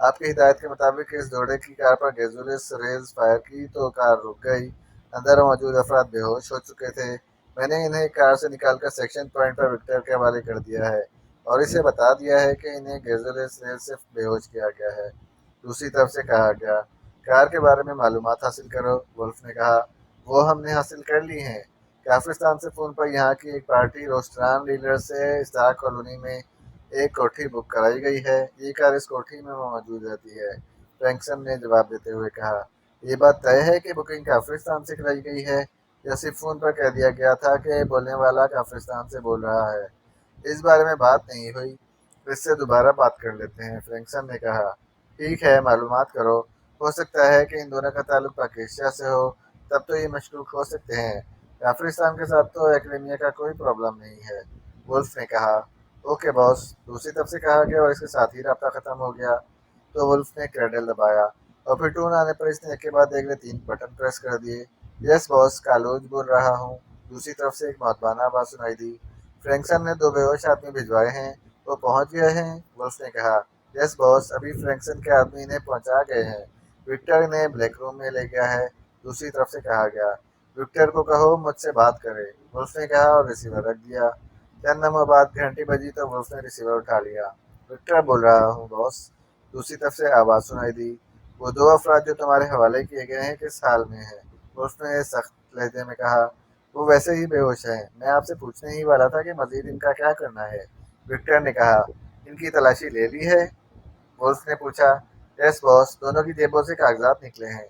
آپ کی ہدایت کے مطابق اس جوڑے کی کار پر گیزولس ریز فائر کی تو کار رک گئی۔ اندر موجود افراد بے ہوش ہو چکے تھے۔ میں نے انہیں کار سے نکال کر سیکشن پوائنٹ پر وکٹر کے حوالے کر دیا ہے اور اسے بتا دیا ہے کہ انہیں گیزولس ریز سے بے ہوش کیا گیا ہے۔ دوسری طرف سے کہا گیا، کار کے بارے میں معلومات حاصل کرو۔ ولف نے کہا، وہ ہم نے حاصل کر لی ہیں۔ کافرستان سے فون پر یہاں کی ایک پارٹی روسٹران ڈیلر سے اسٹار کالونی میں ایک کوٹھی بک کرائی گئی ہے۔ یہ کار اس کوٹھی میں موجود رہتی ہے۔ فرینکسن نے جواب دیتے ہوئے کہا، یہ بات طے ہے کہ بکنگ کافرستان سے کرائی گئی ہے یا صرف فون پر کہہ دیا گیا تھا کہ بولنے والا کافرستان سے بول رہا ہے؟ اس بارے میں بات نہیں ہوئی، اس سے دوبارہ بات کر لیتے ہیں، فرینکسن نے کہا۔ ٹھیک ہے، معلومات کرو۔ ہو سکتا ہے کہ ان دونوں کا تعلق پاکستان سے ہو، تب تو یہ مشکوک ہو سکتے ہیں۔ کافرستان کے ساتھ تو ایکڈیمیا کا کوئی پرابلم نہیں ہے، ولف نے کہا۔ اوکے باس، دوسری طرف سے کہا گیا اور اس کے ساتھ ہی رابطہ ختم ہو گیا۔ تو ولف نے کریڈل دبایا اور پھر ٹون آنے پر اس نے ایک کے بعد ایک 3 بٹن پریس کر دیے۔ یس باس، کالوج بول رہا ہوں، دوسری طرف سے ایک مؤدبانہ آواز سنائی دی۔ فرینکسن نے 2 بے ہوش آدمی بھجوائے ہیں، وہ پہنچ گئے ہیں؟ ولف نے کہا۔ یس باس، ابھی فرینکسن کے آدمی انہیں پہنچا گئے ہیں۔ وکٹر انہیں بلیک روم میں لے گیا ہے، دوسری طرف سے کہا گیا۔ وکٹر کو کہو مجھ سے بات کرے، ولف نے کہا اور ریسیور رکھ دیا۔ چند لمحوں بعد گھنٹی بجی تو ولف نے ریسیور اٹھا لیا۔ وکٹر بول رہا ہوں باس، دوسری طرف سے آواز سنائی دی۔ وہ 2 افراد جو تمہارے حوالے کیے گئے ہیں کس حال میں ہیں؟ ولف نے سخت لہجے میں کہا۔ وہ ویسے ہی بے ہوش ہیں، میں آپ سے پوچھنے ہی والا تھا کہ مزید ان کا کیا کرنا ہے۔ وکٹر نے کہا۔ ان کی تلاشی لے لی ہے؟ ولف نے پوچھا۔ یس باس، دونوں کی جیبوں سے کاغذات نکلے ہیں،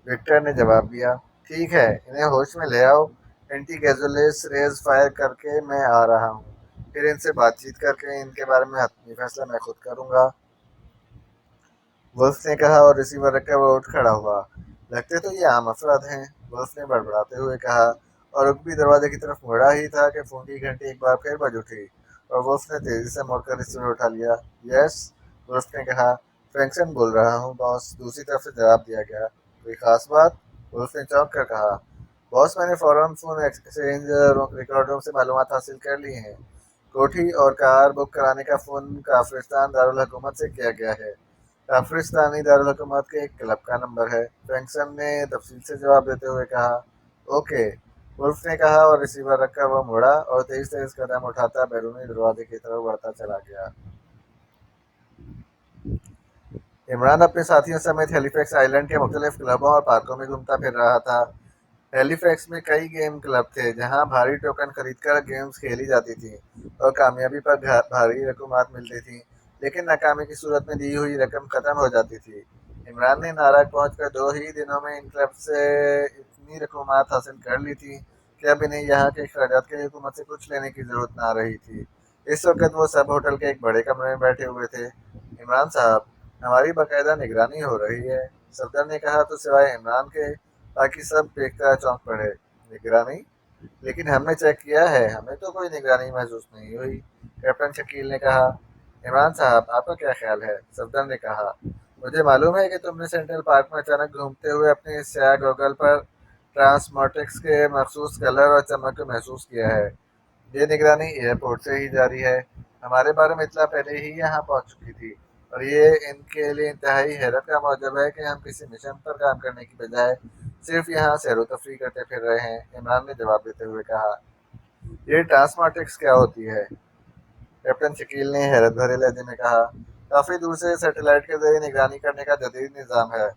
وکٹر نے جواب دیا۔ ٹھیک ہے، انہیں ہوش میں لے آؤ۔ اینٹی گیزولس ریز فائر کر کے میں آ رہا ہوں، پھر ان سے بات چیت کر کے ان کے بارے میں حتمی فیصلہ میں خود کروں گا، ولف نے کہا اور ریسیور رکھ کر وہ اٹھ کھڑا ہوا۔ لگتے تو یہ عام افراد ہیں، ولف نے بڑبڑاتے ہوئے کہا اور رکبی دروازے کی طرف مڑا ہی تھا کہ فون کی گھنٹی ایک بار پھر بج اٹھی اور ولف نے تیزی سے مڑ کر ریسیور اٹھا لیا۔ یس، ولف نے کہا۔ فرینکسن بول رہا ہوں باس، دوسری طرف سے جواب دیا گیا۔ کوئی خاص بات؟ ولف نے چونک کر کہا۔ باس، میں نے فوراً فون ایکسچینج ریکارڈ روم سے معلومات حاصل کر لی ہیں۔ کوٹھی اور کار بک کرانے کا فون کافرستان دارالحکومت سے کیا گیا ہے۔ کافرستانی دارالحکومت کے ایک کلب کا نمبر ہے، فرینکسن نے تفصیل سے جواب دیتے ہوئے کہا۔ اوکے، ولف نے کہا اور ریسیور رکھ کر وہ مڑا اور تیز تیز قدم اٹھاتا بیرونی دروازے کی طرف بڑھتا چلا گیا۔ عمران اپنے ساتھیوں سمیت ہیلی فیکس آئی لینڈ کے مختلف کلبوں اور پارکوں میں گھومتا پھر رہا تھا۔ ہیلی فیکس میں کئی گیم کلب تھے جہاں بھاری ٹوکن خرید کر گیمز کھیلی جاتی تھیں اور کامیابی پر بھاری رقومات ملتی تھیں، لیکن ناکامی کی صورت میں دی ہوئی رقم ختم ہو جاتی تھی۔ عمران نے ناراض پہنچ کر 2 ہی دنوں میں ان کلب سے اتنی رقومات حاصل کر لی تھی کہ اب انہیں یہاں کے اخراجات کے لیے حکومت سے کچھ لینے کی ضرورت نہ رہی تھی۔ اس وقت وہ سب ہوٹل کے ایک بڑے کمرے میں بیٹھے ہوئے تھے۔ عمران صاحب، ہماری باقاعدہ نگرانی ہو رہی ہے، صفدر نے کہا، تو سوائے عمران کے باقی سب دیکھتا چونک پڑے۔ نگرانی؟ لیکن ہم نے چیک کیا ہے، ہمیں تو کوئی نگرانی محسوس نہیں ہوئی، کیپٹن شکیل نے کہا۔ عمران صاحب، آپ کا کیا خیال ہے؟ صفدر نے کہا۔ مجھے معلوم ہے کہ تم نے سینٹرل پارک میں اچانک گھومتے ہوئے اپنے سیاہ گوگل پر ٹرانسموٹکس کے مخصوص کلر اور چمک کو محسوس کیا ہے۔ یہ نگرانی ایئرپورٹ سے ہی جاری ہے، ہمارے بارے میں اطلاع پہلے ہی یہاں پہنچ چکی تھی اور یہ ان کے لیے انتہائی حیرت کا موجب ہے کہ ہم کسی مشن پر کام کرنے کی بجائے صرف یہاں سیر و تفریح کرتے پھر رہے ہیں، عمران نے جواب دیتے ہوئے کہا۔ یہ ٹرانسموٹکس کیا ہوتی ہے؟ کیپٹن شکیل نے حیرت بھرے لہجے میں کہا۔ کافی دور سے سیٹلائٹ کے ذریعے نگرانی کرنے کا جدید نظام ہے،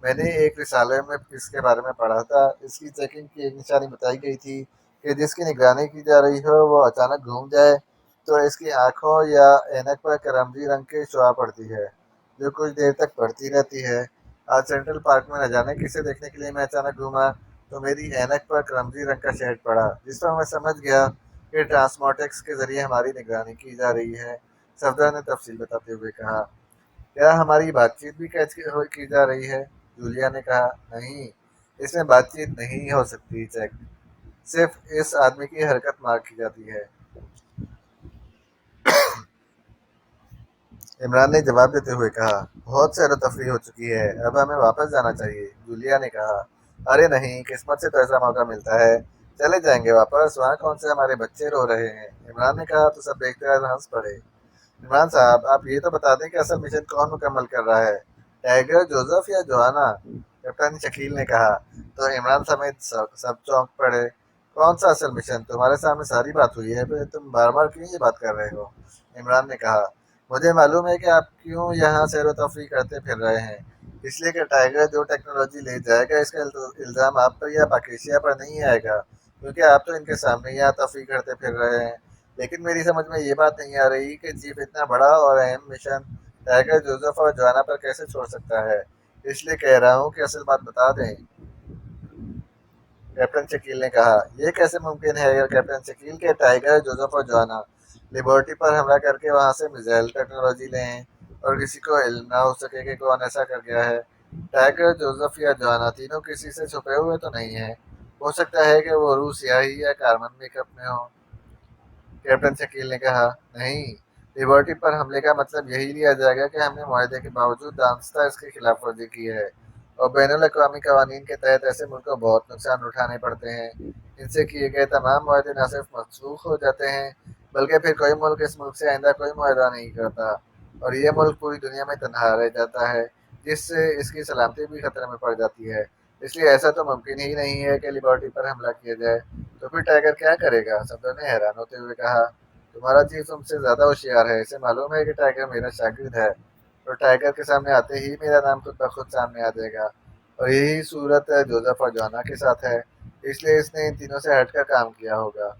میں نے ایک رسالے میں اس کے بارے میں پڑھا تھا۔ اس کی چیکنگ کی ایک نشانی بتائی گئی تھی کہ جس کی نگرانی کی جا رہی ہو وہ اچانک گھوم جائے تو اس کی آنکھوں یا اینک پر کرمزی رنگ کی شعاع پڑتی ہے جو کچھ دیر تک بڑھتی رہتی ہے۔ آج سینٹرل پارک میں نہ جانے کسے دیکھنے کے لیے میں اچانک گھوما تو میری اینک پر کرمزی رنگ کا شیڈ پڑا، جس پر میں سمجھ گیا کہ ٹرانسموٹکس کے ذریعے ہماری نگرانی کی جا رہی ہے، صفدر نے تفصیل بتاتے ہوئے کہا۔ کیا ہماری بات چیت بھی قید کی جا رہی ہے؟ جولیا نے کہا۔ نہیں، اس میں بات چیت نہیں ہو سکتی چیک، صرف اس آدمی کی حرکت مارک کی جاتی ہے، عمران نے جواب دیتے ہوئے کہا۔ بہت سیر و تفریح ہو چکی ہے، اب ہمیں واپس جانا چاہیے، جولیا نے کہا۔ ارے نہیں، قسمت سے تو ایسا موقع ملتا ہے، چلے جائیں گے واپس، وہاں کون سے ہمارے بچے رو رہے ہیں، عمران نے کہا تو سب دیکھتے ہوئے ہنس پڑے۔ عمران صاحب آپ یہ تو بتا دیں کہ اصل مشن کون مکمل کر رہا ہے، ٹائیگر، جوزف یا جوانا؟ کیپٹن شکیل نے کہا تو عمران سمیت سب چونک پڑے۔ کون سا اصل مشن؟ تمہارے سامنے ساری بات ہوئی ہے، پھر تم بار بار کیوں یہ بات کر رہے ہو؟ عمران نے کہا مجھے معلوم ہے کہ آپ کیوں یہاں سیر و تفریح کرتے پھر رہے ہیں، اس لیے کہ ٹائیگر جو ٹیکنالوجی لے جائے گا اس کا الزام آپ پر یا پاکیشیا پر نہیں آئے گا، کیونکہ آپ تو ان کے سامنے یہاں تفریح کرتے پھر رہے ہیں۔ لیکن میری سمجھ میں یہ بات نہیں آ رہی کہ چیف اتنا بڑا اور اہم مشن ٹائیگر، جوزف اور جوانا پر کیسے چھوڑ سکتا ہے، اس لیے کہہ رہا ہوں کہ اصل بات بتا دیں۔ کیپٹن شکیل نے کہا یہ کیسے ممکن ہے اگر کیپٹن شکیل کے ٹائیگر، جوزف اور جوانا لیبورٹی پر حملہ کر کے وہاں سے میزائل ٹیکنالوجی لیں اور کسی کو علم نہ ہو سکے کہ کون ایسا کر گیا ہے؟ ٹائیگر، جوزف یا جوانا تینوں کسی سے چھپے ہوئے تو نہیں ہیں؟ ہو سکتا ہے کہ وہ روح سیاہی یا کاربن میک اپ میں ہوں۔ کیپٹن شکیل نے کہا نہیں، لیبرٹی پر حملے کا مطلب یہی لیا جائے گا کہ ہم نے معاہدے کے باوجود دانستہ اس کی خلاف ورزی کی ہے اور بین الاقوامی قوانین کے تحت ایسے ملک کو بہت نقصان اٹھانے پڑتے ہیں۔ ان سے کیے گئے تمام معاہدے نہ صرف منسوخ ہو جاتے ہیں بلکہ پھر کوئی ملک اس ملک سے آئندہ کوئی معاہدہ نہیں کرتا اور یہ ملک پوری دنیا میں تنہا رہ جاتا ہے، جس سے اس کی سلامتی بھی خطرے میں پڑ جاتی ہے۔ اس لیے ایسا تو ممکن ہی نہیں ہے کہ لیبرٹی پر حملہ کیا جائے۔ تو پھر ٹائیگر کیا کرے گا؟ سبوں نے حیران ہوتے ہوئے کہا تمہارا چیف تم سے زیادہ ہوشیار ہے، اسے معلوم ہے کہ ٹائیگر میرا شاگرد ہے اور ٹائیگر کے سامنے آتے ہی میرا نام خود بخود سامنے آ جائے گا، اور یہی صورت جوزف اور جوانا کے ساتھ ہے، اس لیے اس نے ان تینوں سے ہٹ کر کام کیا ہوگا۔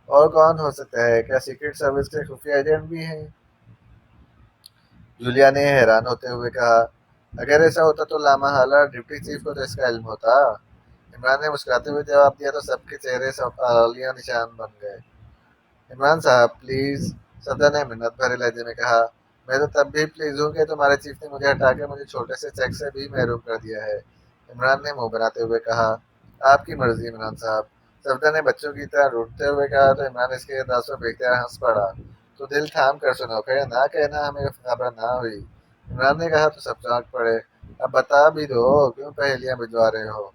اور کون ہو سکتا ہے؟ کیا سیکرٹ سروس کے خفیہ ایجنٹ بھی ہیں؟ جولیا نے حیران ہوتے ہوئے کہا اگر ایسا ہوتا تو لامحالہ ڈپٹی چیف کو تو اس کا علم ہوتا۔ عمران نے مسکراتے ہوئے جواب دیا تو سب کے چہرے سوالیہ نشان بن گئے۔ عمران صاحب پلیز، صدر نے منت بھرے لہجے میں کہا میں تو تب بھی پلیز ہوں کہ تمہارے چیف نے مجھے ہٹا کے مجھے چھوٹے سے چیک سے بھی محروم کر دیا ہے۔ عمران نے منہ بناتے ہوئے کہا آپ کی مرضی عمران صاحب۔ صفدر نے بچوں کی طرح روٹتے ہوئے کہا تو عمران اس کے انداز پر بے اختیار ہنس پڑا۔ تو دل تھام کر سنو، پھر نہ کہنا ہمیں خبر نہ ہوئی۔ عمران نے کہا تو سب چونک پڑے۔ اب بتا بھی دو کیوں پہیلیاں بھجوا رہے ہو؟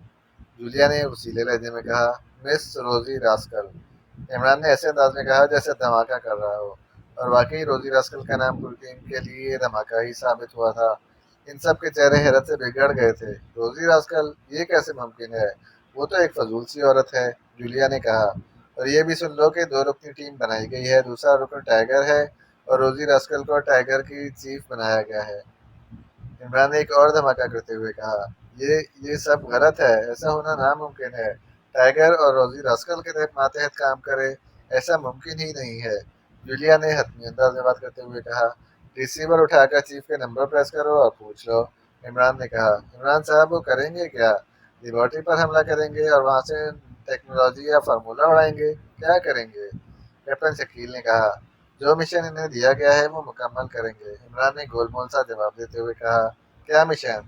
جولیا نے وسیلے لہجے میں کہا مس روزی راسکل۔ عمران نے ایسے انداز میں کہا جیسے دھماکہ کر رہا ہو، اور واقعی روزی راسکل کا نام پوری ٹیم کے لیے دھماکہ ہی ثابت ہوا تھا۔ ان سب کے چہرے حیرت سے بگڑ گئے تھے۔ روزی راسکل؟ یہ کیسے ممکن ہے؟ وہ تو ایک فضول سی عورت ہے، جولیا نے کہا، اور یہ بھی سن لو کہ 2 رکنی ٹیم بنائی گئی ہے، دوسرا رکن ٹائیگر ہے اور روزی راسکل کو ٹائیگر کی چیف بنایا گیا ہے۔ عمران نے ایک اور دھماکہ کرتے ہوئے کہا یہ سب غلط ہے، ایسا ہونا ناممکن ہے۔ ٹائیگر اور روزی راسکل کے ماتحت کام کرے، ایسا ممکن ہی نہیں ہے۔ جولیا نے حتمی انداز میں بات کرتے ہوئے کہا ریسیور اٹھا کر چیف کے نمبر پریس کرو اور پوچھ لو۔ عمران نے کہا عمران صاحب وہ کریں گے کیا؟ لیبارٹری پر حملہ کریں گے اور وہاں سے ٹیکنالوجی یا فارمولہ اڑائیں گے؟ کیا کریں گے؟ کیپٹن شکیل نے کہا جو مشن انہیں دیا گیا ہے وہ مکمل کریں گے۔ عمران نے گول مول سا جواب دیتے ہوئے کہا کیا مشن؟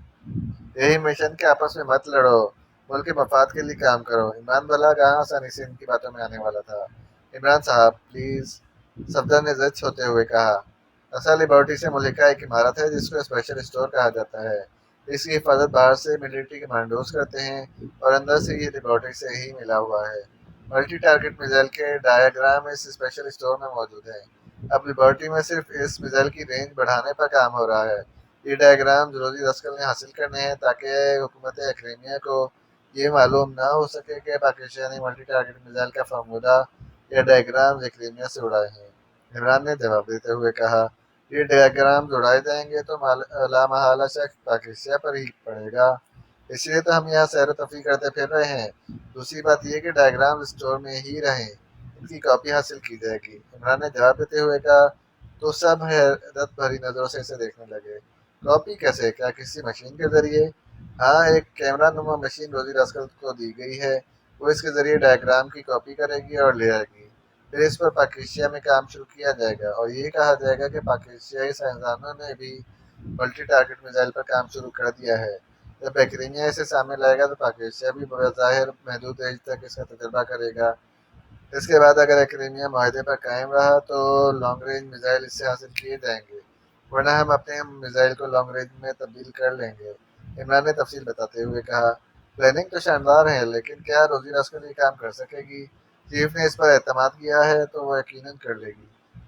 یہی مشن کہ آپس میں مت لڑو، ملک کے مفاد کے لیے کام کرو۔ عمران بھلا کہاں آسانی سے ان کی باتوں میں آنے والا تھا۔ عمران صاحب پلیز، صفدر نے زد ہوتے ہوئے کہا اصل لیبارٹری سے ملحقہ ایک عمارت ہے جس کو اسپیشل اسٹور کہا جاتا ہے۔ اس کی حفاظت باہر سے ملٹری کمانڈوز کرتے ہیں اور اندر سے یہ لیبارٹری سے ہی ملا ہوا ہے۔ ملٹی ٹارگٹ میزائل کے ڈایاگرام اس اسپیشل اسٹور میں موجود ہیں۔ اب لیبارٹری میں صرف اس میزائل کی رینج بڑھانے پر کام ہو رہا ہے۔ یہ ڈائیگرام روزی راسکل نے حاصل کرنے ہیں تاکہ حکومت اکریمیا کو یہ معلوم نہ ہو سکے کہ پاکستانی ملٹی ٹارگٹ میزائل کا فارمولہ یا ڈائیگرام اکریمیا سے اڑائے ہیں۔ عمران نے جواب دیتے ہوئے کہا یہ ڈائیگرام اڑائے جائیں گے تو لامحالہ شک پاکستان پر ہی پڑے گا، اس لیے تو ہم یہاں سیر و تفریح کرتے پھر رہے ہیں۔ دوسری بات یہ کہ ڈائیگرام اسٹور میں ہی رہیں، ان کی کاپی حاصل کی جائے گی۔ عمران نے جواب دیتے ہوئے کہا تو سب حیرت بھری نظروں سے اسے دیکھنے لگے۔ کاپی کیسے؟ کیا کسی مشین کے ذریعے؟ ہاں، ایک کیمرہ نما مشین روزی راسکل کو دی گئی ہے، وہ اس کے ذریعے ڈائیگرام کی کاپی کرے گی اور لے آئے گی، پھر اس پر پاکستان میں کام شروع کیا جائے گا اور یہ کہا جائے گا کہ پاکستانی سائنسدانوں نے بھی ملٹی ٹارگٹ میزائل پر کام شروع کر دیا ہے۔ جب بیکرینیا اسے سامنے لائے گا تو پاکستان بھی بظاہر محدود رینج تک اس کا تجربہ کرے گا۔ اس کے بعد اگر ایکریمیا معاہدے پر قائم رہا تو لانگ رینج میزائل اس سے حاصل کیے جائیں گے، ورنہ ہم اپنے میزائل کو لانگ رینج میں تبدیل کر لیں گے۔ عمران نے تفصیل بتاتے ہوئے کہا پلاننگ تو شاندار ہے، لیکن کیا روزی راسکل یہ کام کر سکے گی؟ چیف نے اس پر اعتماد کیا ہے تو وہ یقیناً کر لے گی۔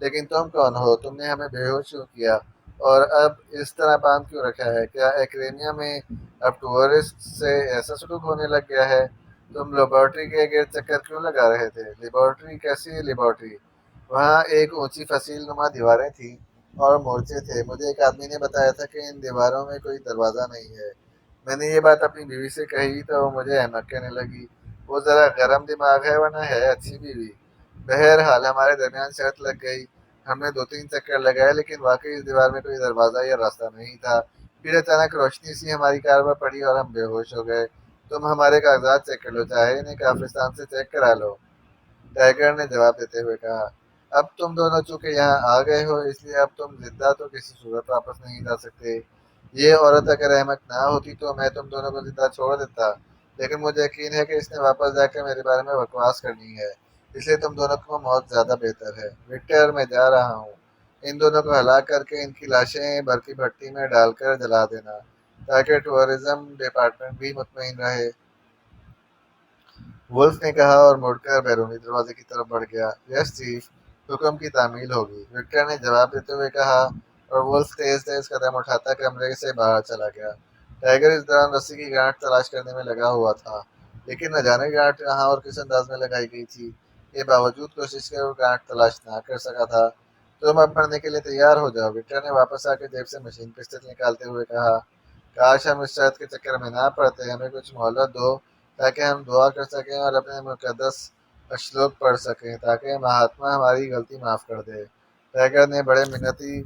لیکن تم کون ہو؟ تم نے ہمیں بے ہوش کیوں کیا؟ اور اب اس طرح باندھ کیوں رکھا ہے؟ کیا ایکریمیا میں اب ٹورسٹ سے ایسا سلوک ہونے لگ گیا ہے؟ تم لیبارٹری کے گرد چکر کیوں لگا رہے تھے؟ لیبارٹری؟ کیسی لیبارٹری؟ وہاں ایک اونچی فصیل نما دیواریں تھیں اور مورچے تھے۔ مجھے ایک آدمی نے بتایا تھا کہ ان دیواروں میں کوئی دروازہ نہیں ہے۔ میں نے یہ بات اپنی بیوی سے کہی تو وہ مجھے احمق کہنے لگی۔ وہ ذرا گرم دماغ ہے ورنہ ہے اچھی بیوی۔ بہرحال ہمارے درمیان شرط لگ گئی۔ ہم نے دو تین چکر لگائے لیکن واقعی اس دیوار میں کوئی دروازہ یا راستہ نہیں تھا۔ پھر اچانک روشنی سی ہماری کار پر پڑی اور ہم بے ہوش ہو گئے۔ تم ہمارے کاغذات چیک کر لو، چاہے انہیں کافرستان سے چیک کرا لو، ٹائیگر نے جواب دیتے ہوئے کہا۔ اب تم دونوں چونکہ یہاں آ گئے ہو اس لیے اب تم زندہ تو کسی صورت واپس نہیں جا سکتے۔ یہ عورت اگر احمق نہ ہوتی تو میں تم دونوں کو زندہ چھوڑ دیتا، لیکن مجھے یقین ہے کہ اس نے واپس جا کے میرے بارے میں بکواس کرنی ہے، اس لیے تم دونوں کو موت زیادہ بہتر ہے۔ وکٹر، میں جا رہا ہوں۔ ان دونوں کو ہلاک کر کے ان کی لاشیں برقی بھٹی میں ڈال کر جلا دینا تاکہ ٹورزم ڈپارٹمنٹ بھی مطمئن رہے، ولف نے کہا اور مڑ کر بیرونی دروازے کی طرف بڑھ گیا۔ یس چیف، حکم کی تعمیل ہوگی، وکٹر نے جواب دیتے ہوئے کہا، اور ولف تیز تیز قدم اٹھاتا کمرے سے باہر چلا گیا۔ ٹائیگر اس دوران رسی کی گانٹھ تلاش کرنے میں لگا ہوا تھا، لیکن نہ جانے گانٹھ کہاں اور کس انداز میں لگائی گئی تھی۔ یہ باوجود کوشش کے وہ گانٹھ تلاش نہ کر سکا تھا۔ تم اب مرنے کے لیے تیار ہو جاؤ، وکٹر نے واپس آ کے جیب سے مشین پسٹل نکالتے ہوئے کہا۔ کاش ہم اس شرط کے چکر میں نہ پڑتے، ہمیں کچھ مہلت دو تاکہ ہم دعا کر سکیں اور اپنے مقدس اشلوک پڑھ سکیں تاکہ مہاتما ہماری غلطی معاف کر دے، ٹائیگر نے بڑے منتی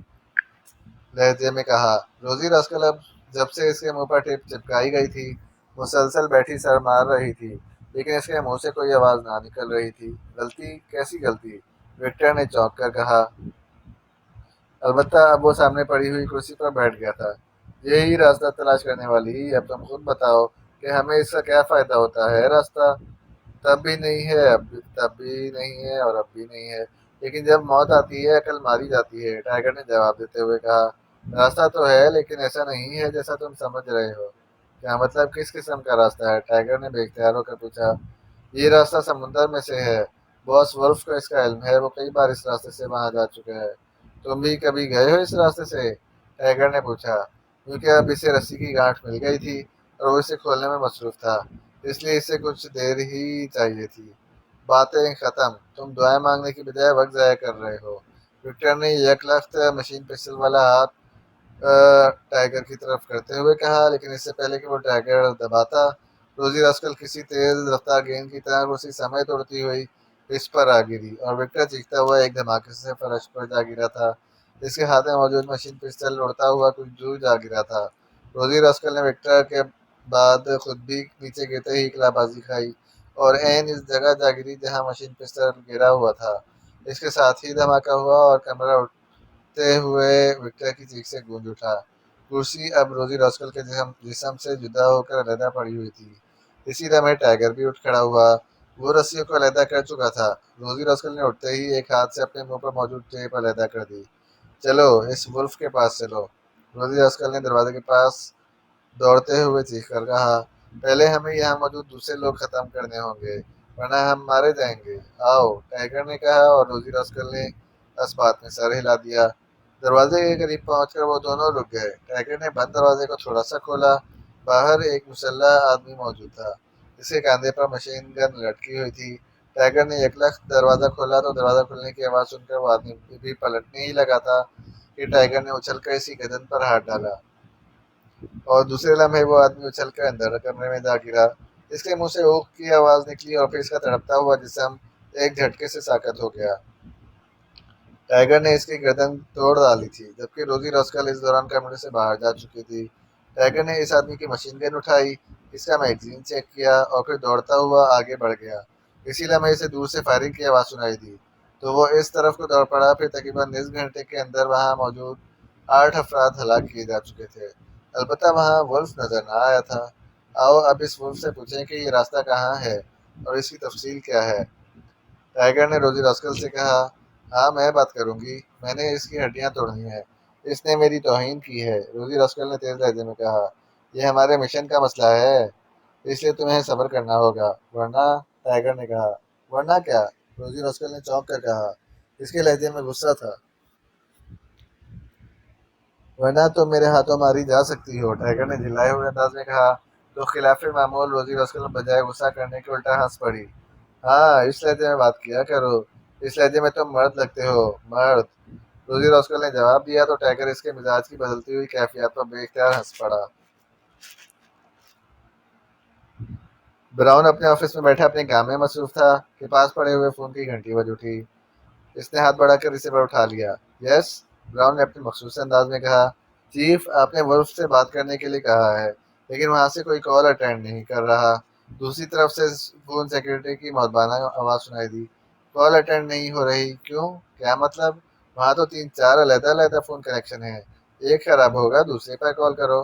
لہجے میں کہا۔ روزی راسکل اب جب سے اس کے منہ پر ٹیپ چپکائی گئی تھی مسلسل بیٹھی سر مار رہی تھی، لیکن اس کے منہ سے کوئی آواز نہ نکل رہی تھی۔ غلطی؟ کیسی غلطی؟ وکٹر نے چونک کر کہا۔ البتہ اب وہ سامنے پڑی ہوئی کرسی پر بیٹھ گیا تھا۔ یہی راستہ تلاش کرنے والی، اب تم خود بتاؤ کہ ہمیں اس کا کیا فائدہ ہوتا ہے؟ راستہ تب بھی نہیں ہے، تب بھی نہیں ہے اور اب بھی نہیں ہے، لیکن جب موت آتی ہے عقل ماری جاتی ہے، ٹائیگر نے جواب دیتے ہوئے کہا۔ راستہ تو ہے لیکن ایسا نہیں ہے جیسا تم سمجھ رہے ہو۔ کیا مطلب؟ کس قسم کا راستہ ہے؟ ٹائیگر نے بے اختیار ہو کر پوچھا۔ یہ راستہ سمندر میں سے ہے، باس ولف کو اس کا علم ہے، وہ کئی بار اس راستے سے وہاں جا چکا ہے۔ تم بھی کبھی گئے ہو اس راستے سے؟ ٹائیگر نے پوچھا، کیونکہ اب اسے رسی کی گانٹھ مل گئی تھی اور وہ اسے کھولنے میں مصروف تھا، اس لیے اسے کچھ دیر ہی چاہیے تھی۔ باتیں ختم، تم دعائیں مانگنے کی بجائے وقت ضائع کر رہے ہو، وکٹر نے یک لخت مشین پسٹل والا ہاتھ ٹائیگر کی طرف کرتے ہوئے کہا، لیکن اس سے پہلے کہ وہ ٹائیگر دباتا، روزی راسکل کسی تیز رفتار گیند کی طرح اسی سمے توڑتی ہوئی اس پر آ گری اور وکٹر چیختا ہوا ایک دھماکے سے فرش پر جا گرا تھا۔ اس کے ہاتھ میں موجود مشین پسٹل اڑتا ہوا کچھ دور جا گرا تھا۔ روزی راسکل نے وکٹر کے بعد خود بھی نیچے گرتے ہی کلا بازی کھائی اور عین اس جگہ جا گری جہاں مشین پسٹل گرا ہوا تھا۔ اس کے ساتھ ہی دھماکہ ہوا اور کمرہ اٹھتے ہوئے وکٹر کی چیخ سے گونج اٹھا۔ کرسی اب روزی راسکل کے جسم سے جدا ہو کر علیحدہ پڑی ہوئی تھی۔ اسی لمحے ٹائیگر بھی اٹھ کھڑا ہوا، وہ رسیوں کو علیحدہ کر چکا تھا۔ روزی راسکل نے اٹھتے ہی ایک ہاتھ سے اپنے منہ پر موجود ٹیپ علیحدہ کر دی۔ چلو اس ولف کے پاس چلو، روزی راسکل نے دروازے کے پاس دوڑتے ہوئے چیخ کر کہا۔ پہلے ہمیں یہاں موجود دوسرے لوگ ختم کرنے ہوں گے ورنہ ہم مارے جائیں گے۔ آؤ، ٹائیگر نے کہا اور روزی راسکل نے اس بات میں سر ہلا دیا۔ دروازے کے قریب پہنچ کر وہ دونوں رک گئے۔ ٹائیگر نے بند دروازے کو تھوڑا سا کھولا۔ باہر ایک مسلح آدمی موجود تھا، جس کے کاندھے پر مشین گن لٹکی ہوئی تھی۔ ٹائیگر نے یکلخت دروازہ کھولا تو دروازہ کھلنے کی آواز سن کر وہ آدمی بھی پلٹنے ہی لگا تھا کہ ٹائیگر نے اچھل کر اسی گردن پر ہاتھ ڈالا اور دوسرے لمحے وہ آدمی اچھل کر اندر کمرے میں جا گرا۔ اس کے منہ سے اوق کی آواز نکلی اور پھر اس کا تڑپتا ہوا جسم ایک جھٹکے سے ساکت ہو گیا۔ ٹائیگر نے اس کی گردن توڑ ڈالی تھی جبکہ روزی راسکل اس دوران کمرے سے باہر جا چکی تھی۔ ٹائیگر نے اس آدمی کی مشین گن اٹھائی، اس کا میگزین چیک کیا اور پھر دوڑتا ہوا آگے بڑھ گیا۔ اسی لمحے اسے دور سے فائرنگ کی آواز سنائی دی تو وہ اس طرف کو دوڑ پڑا۔ پھر تقریباً نصف گھنٹے کے اندر وہاں موجود 8 افراد ہلاک کیے جا چکے تھے، البتہ وہاں ولف نظر نہ آیا تھا۔ آؤ اب اس ولف سے پوچھیں کہ یہ راستہ کہاں ہے اور اس کی تفصیل کیا ہے، ٹائیگر نے روزی راسکل سے کہا۔ ہاں میں بات کروں گی، میں نے اس کی ہڈیاں توڑنی ہیں، اس نے میری توہین کی ہے، روزی راسکل نے تیز لہجے میں کہا۔ یہ ہمارے مشن کا مسئلہ ہے، اس لیے تمہیں صبر کرنا ہوگا ورنہ، ٹائیگر نے کہا۔ ورنہ کیا؟ روزی راسکل نے چونک کر کہا۔ اس کے لہجے میں غصہ تھا۔ ورنہ تو میرے ہاتھوں ماری جا سکتی ہو، ٹائیگر نے جھلائے ہوئے انداز میں کہا۔ تو خلاف معمول روزی رسکل بجائے غصہ کرنے کے الٹا ہنس پڑی۔ ہاں، اس لہجے میں بات کیا کرو، اس لہجے میں تم مرد لگتے ہو، مرد۔ روزی رسکل نے جواب دیا تو ٹائیگر اس کے مزاج کی بدلتی ہوئی کیفیات پر بے اختیار ہنس پڑا۔ براؤن اپنے آفس میں بیٹھا اپنے کام میں مصروف تھا کہ پاس پڑے ہوئے فون کی گھنٹی بج اٹھی۔ اس نے ہاتھ بڑھا کر ریسیور اٹھا لیا۔ یس، براؤن نے اپنے مخصوص انداز میں کہا۔ چیف، آپ نے ولف سے بات کرنے کے لیے کہا ہے، لیکن وہاں سے کوئی کال اٹینڈ نہیں کر رہا۔ دوسری طرف سے فون سیکرٹری کی مودبانہ آواز سنائی دی۔ کال اٹینڈ نہیں ہو رہی؟ کیوں؟ کیا مطلب؟ وہاں تو 3 4 علیحدہ علیحدہ فون کنیکشن ہیں، ایک خراب ہوگا دوسرے پر کال کرو۔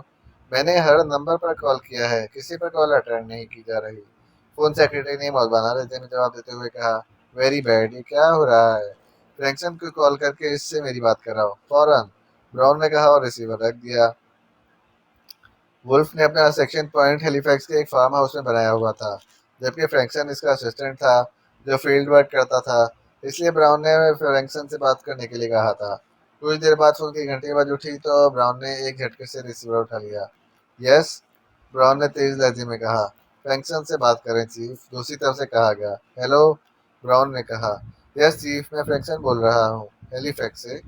میں نے ہر نمبر پر کال کیا ہے، کسی پر کال اٹینڈ نہیں کی جا رہی۔ فون سیکرٹری نے مودبانہ لہجے میں جواب دیتے ہوئے کہا۔ ویری بیڈ، یہ کیا ہو رہا ہے؟ فرینکسن کو کال کر کے اس سے میری بات کراؤ فوراً، براؤن نے کہا اور ریسیور رکھ دیا۔ ولف نے اپنا سیکشن پوائنٹ ہیلی فیکس کے ایک فارم ہاؤس میں بنایا ہوا تھا، جبکہ فرینکسن اس کا اسسٹنٹ تھا جو فیلڈ ورک کرتا تھا، اس لیے براؤن نے فرینکسن سے بات کرنے کے لیے کہا تھا۔ کچھ دیر بعد فون کی گھنٹی بج اٹھی تو براؤن نے ایک جھٹکے سے ریسیور اٹھا لیا۔ یس، براؤن نے تیز لہجے میں کہا۔ فرینکسن سے بات کریں چیف، دوسری طرف سے کہا گیا۔ ہیلو، براؤن نے کہا۔ یس چیف، میں فرینکسن بول رہا ہوں، ہیلی فیکس سے،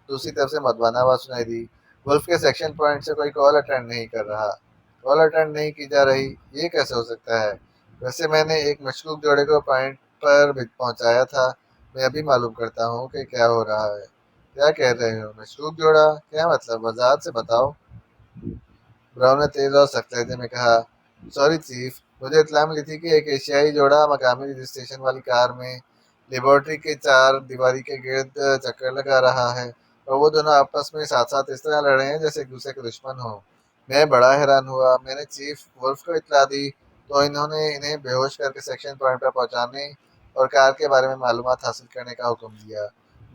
دوسری طرف سے مدوانہ آواز سنائی دی۔ ولف کے سیکشن پوائنٹ سے کوئی کال اٹینڈ نہیں کر رہا، کال اٹینڈ نہیں کی جا رہی، یہ کیسے ہو سکتا ہے؟ ویسے میں نے ایک مشکوک جوڑے کو پوائنٹ پر پہنچایا تھا، میں ابھی معلوم کرتا ہوں کہ کیا ہو رہا ہے۔ کیا کہہ رہے ہو؟ مشکوک جوڑا؟ کیا مطلب؟ وضاحت سے بتاؤ، براؤن نے تیز اور سخت لہجے میں کہا۔ سوری چیف، مجھے اطلاع ملی تھی کہ ایک ایشیائی جوڑا مقامی رجسٹریشن والی کار میں لیبارٹری کے 4 دیواری کے گرد چکر لگا رہا ہے، اور وہ دونوں آپس میں ساتھ ساتھ اس طرح لڑ رہے ہیں جیسے ایک دوسرے کے دشمن ہوں۔ میں بڑا حیران ہوا۔ میں نے چیف ولف کو اطلاع دی تو انہوں نے انہیں بے ہوش کر کے سیکشن پوائنٹ پر پہنچانے اور کار کے بارے میں معلومات حاصل کرنے کا حکم دیا۔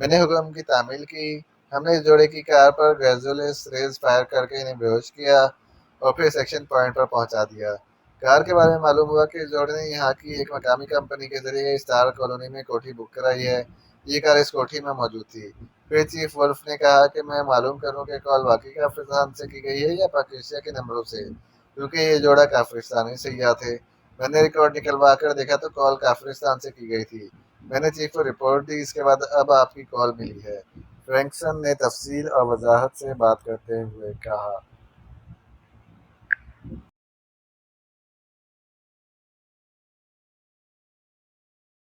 میں نے حکم کی تعمیل کی۔ ہم نے اس جوڑے کی کار پر گیزولیس ریز فائر کر کے انہیں بے ہوش کیا اور پھر سیکشن پوائنٹ پر پہنچا دیا۔ کار کے بارے میں معلوم ہوا کہ اس جوڑے نے یہاں کی ایک مقامی کمپنی کے ذریعے اسٹار کالونی میں کوٹھی بک کرائی ہے، یہ کار اس کوٹھی میں موجود تھی۔ پھر چیف ولف نے کہا کہ میں معلوم کروں کہ کال واقعی کافرستان سے کی گئی ہے یا پاکستان کے نمبروں سے، کیونکہ یہ جوڑا کافرستانی سیاح تھے۔ میں نے ریکارڈ نکلوا کر دیکھا تو کال کافرستان سے کی گئی تھی۔ میں نے چیف کو رپورٹ دی، اس کے بعد اب آپ کی کال ملی ہے، فرینکسن نے تفصیل اور وضاحت سے بات کرتے ہوئے کہا۔